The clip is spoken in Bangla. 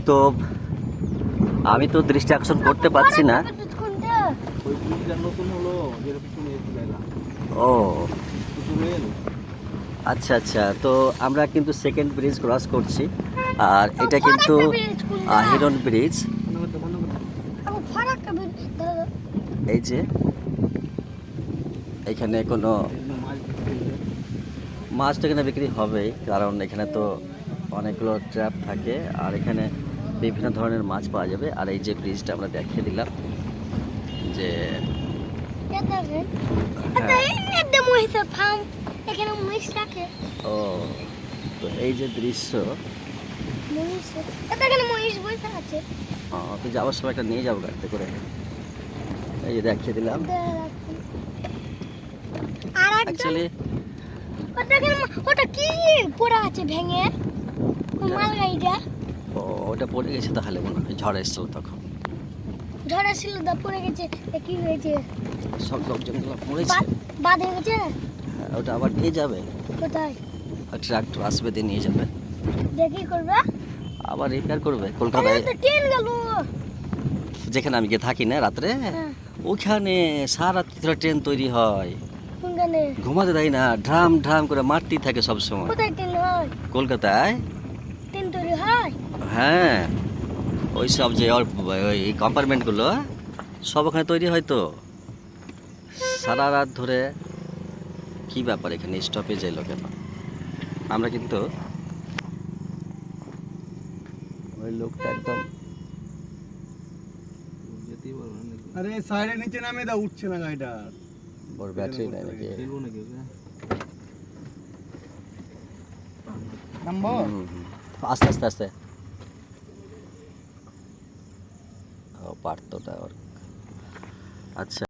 তো আমি তো দৃষ্টি আকর্ষণ করতে পারছি না। ওই ব্রিজটা নতুন হলো, যেটা পিছনে এসেছিল। ও রেল। আচ্ছা আচ্ছা, তো আমরা কিন্তু সেকেন্ড ব্রিজ ক্রস করছি, আর এটা কিন্তু হিরন ব্রিজ। এই যে এখানে কোনো মাছ তো এখানে বিক্রি হবেই, কারণ এখানে তো অনেকগুলো ট্র্যাপ থাকে, আর এখানে বিভিন্ন ধরনের মাছ পাওয়া যাবে। আর এই যে ব্রিজটা আমরা দেখিয়ে দিলাম যে ও, তো এই যে দৃশ্য, তুই যাওয়ার সময় একটা নিয়ে যাবো গাড়িতে করে, এই যে দেখিয়ে দিলাম। অ্যাকচুয়ালি ওটা কি পড়ে আছে ভেঙে মালগাড়িটা? ও, ওটা পড়ে গেছে তাহলে, মনে হয় ঝড় এসেছিল তখন। ঝড় আসছিল দা পড়ে গেছে। কি হয়েছে? সব লোকজনগুলো পড়েছে। বাদ হয়ে গেছে। হ্যাঁ, ওটা আবার নিয়ে যাবে, কোথায়? ট্রাক্টর আসবে দিয়ে নিয়ে যাবে, দেখি করবে আবার রিপেয়ার করবে কলকাতায়, ট্রেন গেল। যেখানে আমি গিয়ে থাকি না রাত্রে, ওখানে সারা রাত্রি ধরে ট্রেন তৈরি হয়, কোনখানে? ঘুমাতে দেয় না, ড্রাম ড্রাম করে মারতেই থাকে সব সময়। কোথায় ট্রেন হয়? কলকাতায়। ট্রেন তৈরি হয়? হ্যাঁ, ওই সব যে ওই কম্পার্টমেন্টগুলো সব ওখানে তৈরি হয় তো, সারা রাত ধরে। কি ব্যাপার, এখানে স্টপেজ এলো কেন? আমরা কিন্তু ওই লোকটা একদম, আরে সাইডে নিচে নামে দাও, উঠছে না গাড়িটা। ওর ব্যাটারি নাই নাকি? নামবো? আস্তে আস্তে আস্তে, ও পারতোটা ওর। আচ্ছা।